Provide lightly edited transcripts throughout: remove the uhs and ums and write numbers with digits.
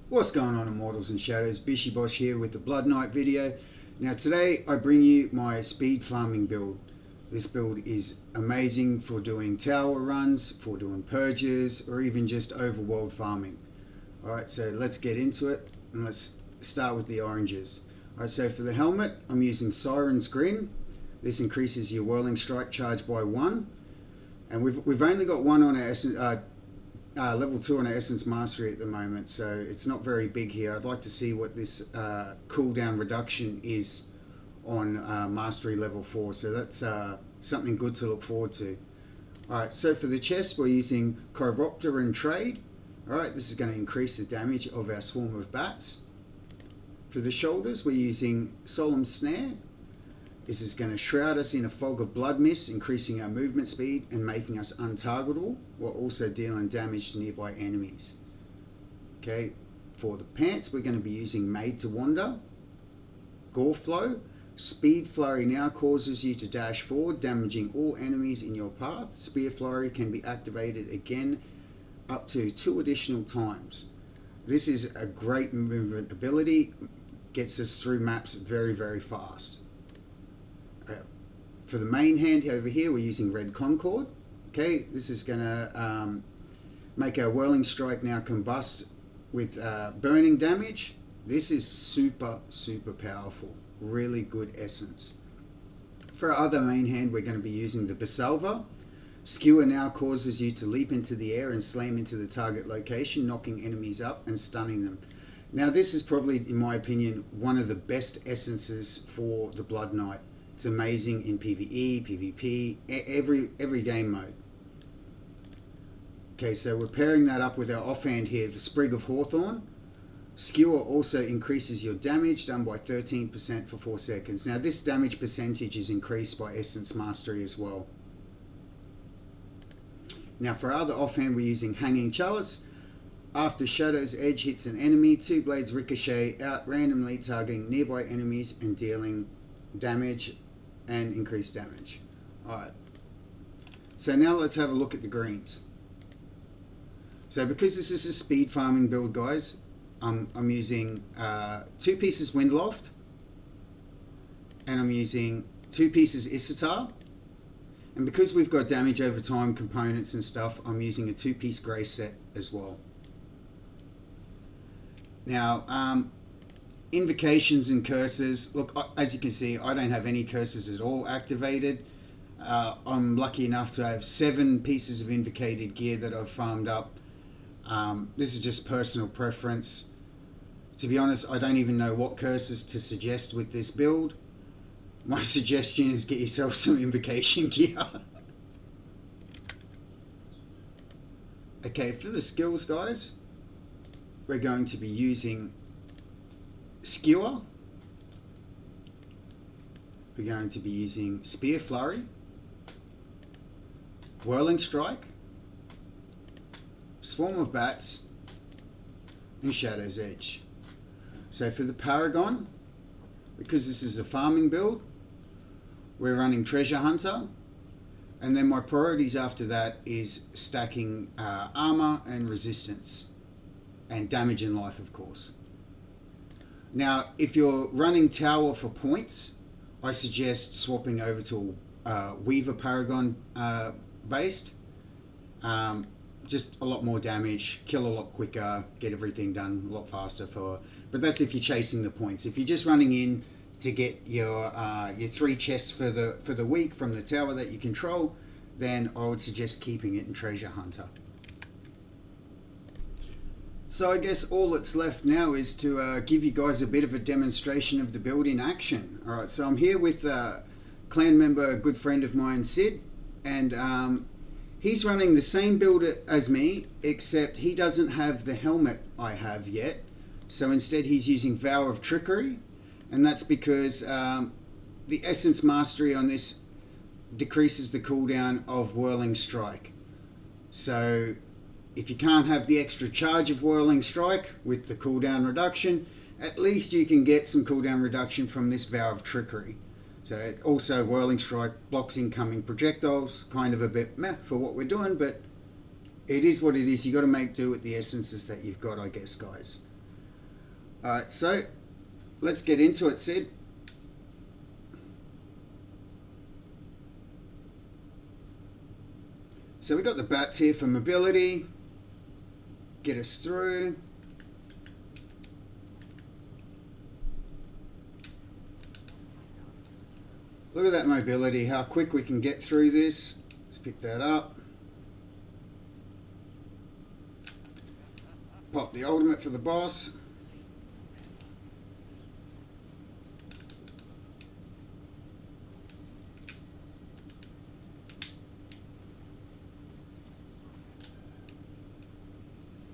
What's going on, Immortals and Shadows? Bishy Bosh here with the Blood Knight video. Now today I bring you my speed farming build. This build is amazing for doing tower runs, for doing purges, or even just overworld farming. Alright, so let's get into it and let's start with the oranges. Alright, so for the helmet I'm using Siren's Grin. This increases your whirling strike charge by 1. And we've only got one on our level 2 on our Essence Mastery at the moment, so it's not very big here. I'd like to see what this cooldown reduction is on Mastery level 4, so that's something good to look forward to. Alright, so for the chest we're using Chiroptera and Trade. Alright, this is going to increase the damage of our swarm of bats. For the shoulders we're using Solemn Snare. This is going to shroud us in a fog of blood mist, increasing our movement speed and making us untargetable, while also dealing damage to nearby enemies. Okay, for the pants we're going to be using Made to Wander. Gore Flow. Speed Flurry now causes you to dash forward, damaging all enemies in your path. Spear Flurry can be activated again up to 2 additional times. This is a great movement ability, gets us through maps very, very fast. For the main hand over here we're using Red Concord. Okay, this is going to make our Whirling Strike now combust with burning damage. This is super powerful, really good essence. For our other main hand we're going to be using the Basalva. Skewer now causes you to leap into the air and slam into the target location, knocking enemies up and stunning them. Now this is probably, in my opinion, one of the best essences for the Blood Knight. It's amazing in PvE, PvP, every game mode. Okay, so we're pairing that up with our offhand here, the Sprig of Hawthorn. Skewer also increases your damage, done by 13% for 4 seconds. Now this damage percentage is increased by Essence Mastery as well. Now for our other offhand we're using Hanging Chalice. After Shadow's Edge hits an enemy, 2 blades ricochet out randomly, targeting nearby enemies and dealing damage and increased damage. Alright, so now let's have a look at the greens. So because this is a speed farming build, guys, I'm using 2 pieces Windloft, and I'm using 2 pieces Issatar, and because we've got damage over time components and stuff, I'm using a 2-piece grey set as well. Now invocations and curses, look, as you can see I don't have any curses at all activated. I'm lucky enough to have 7 pieces of invocated gear that I've farmed up. This is just personal preference. To be honest, I don't even know what curses to suggest with this build. My suggestion is get yourself some invocation gear. Okay, for the skills, guys, we're going to be using Skewer. We're going to be using Spear Flurry, Whirling Strike, Swarm of Bats, and Shadow's Edge. So for the Paragon, because this is a farming build, we're running Treasure Hunter, and then my priorities after that is stacking armor and resistance, and damage and life, of course. Now, if you're running tower for points, I suggest swapping over to Weaver Paragon based. Just a lot more damage, kill a lot quicker, get everything done a lot faster. But that's if you're chasing the points. If you're just running in to get your 3 chests for the week from the tower that you control, then I would suggest keeping it in Treasure Hunter. So I guess all that's left now is to give you guys a bit of a demonstration of the build in action. Alright, so I'm here with clan member, a good friend of mine, Sid, and he's running the same build as me, except he doesn't have the helmet I have yet. So instead he's using Vow of Trickery, and that's because the Essence Mastery on this decreases the cooldown of Whirling Strike. So if you can't have the extra charge of Whirling Strike with the cooldown reduction, at least you can get some cooldown reduction from this Vow of Trickery. So also Whirling Strike blocks incoming projectiles, kind of a bit meh for what we're doing, but it is what it is. You got to make do with the essences that you've got, I guess, guys. Alright, so let's get into it, Sid. So we got the bats here for mobility, get us through. Look at that mobility, how quick we can get through this. Let's pick that up. Pop the ultimate for the boss.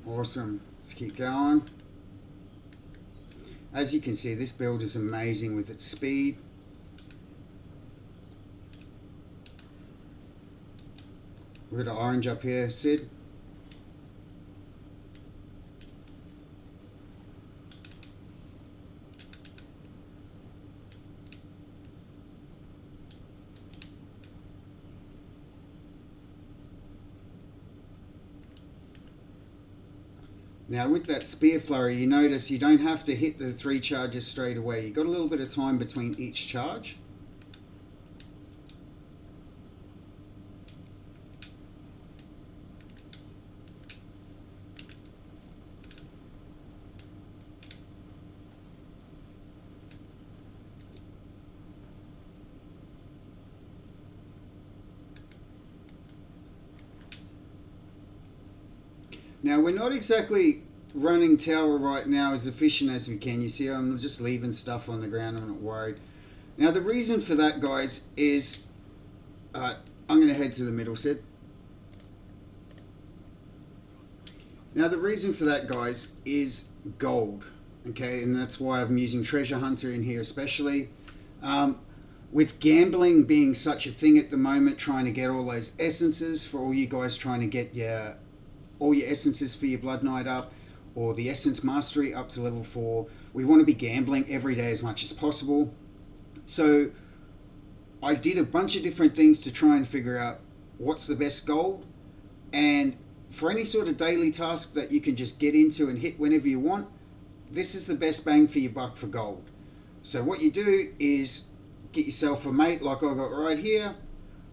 Awesome. Let's keep going. As you can see, this build is amazing with its speed. We've got an orange up here, Sid. Now with that spear flurry, you notice you don't have to hit the 3 charges straight away. You've got a little bit of time between each charge. Now we're not exactly running tower right now as efficient as we can. You see I'm just leaving stuff on the ground, I'm not worried. Now the reason for that, guys, is I'm going to head to the middle, Sid. Now the reason for that, guys, is gold. Okay, and that's why I'm using Treasure Hunter in here especially. With gambling being such a thing at the moment, trying to get all those essences for all you guys trying to get all your essences for your Blood Knight up, or the Essence Mastery up to level 4. We want to be gambling every day as much as possible. So I did a bunch of different things to try and figure out what's the best gold. And for any sort of daily task that you can just get into and hit whenever you want, this is the best bang for your buck for gold. So what you do is get yourself a mate like I got right here,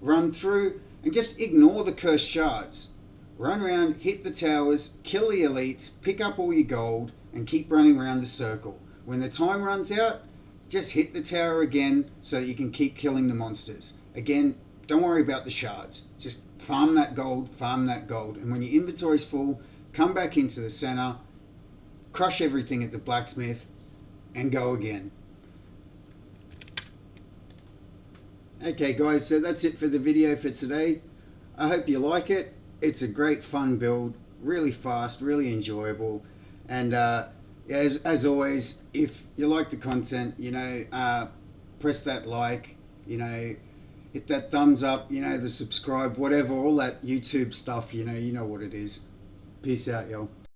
run through and just ignore the cursed shards. Run around, hit the towers, kill the elites, pick up all your gold, and keep running around the circle. When the time runs out, just hit the tower again so that you can keep killing the monsters. Again, don't worry about the shards. Just farm that gold, and when your inventory's full, come back into the center, crush everything at the blacksmith, and go again. Okay guys, so that's it for the video for today. I hope you like it. It's a great fun build, really fast, really enjoyable, and as always, if you like the content, press that like, hit that thumbs up, the subscribe, whatever, all that YouTube stuff, you know what it is. Peace out, y'all.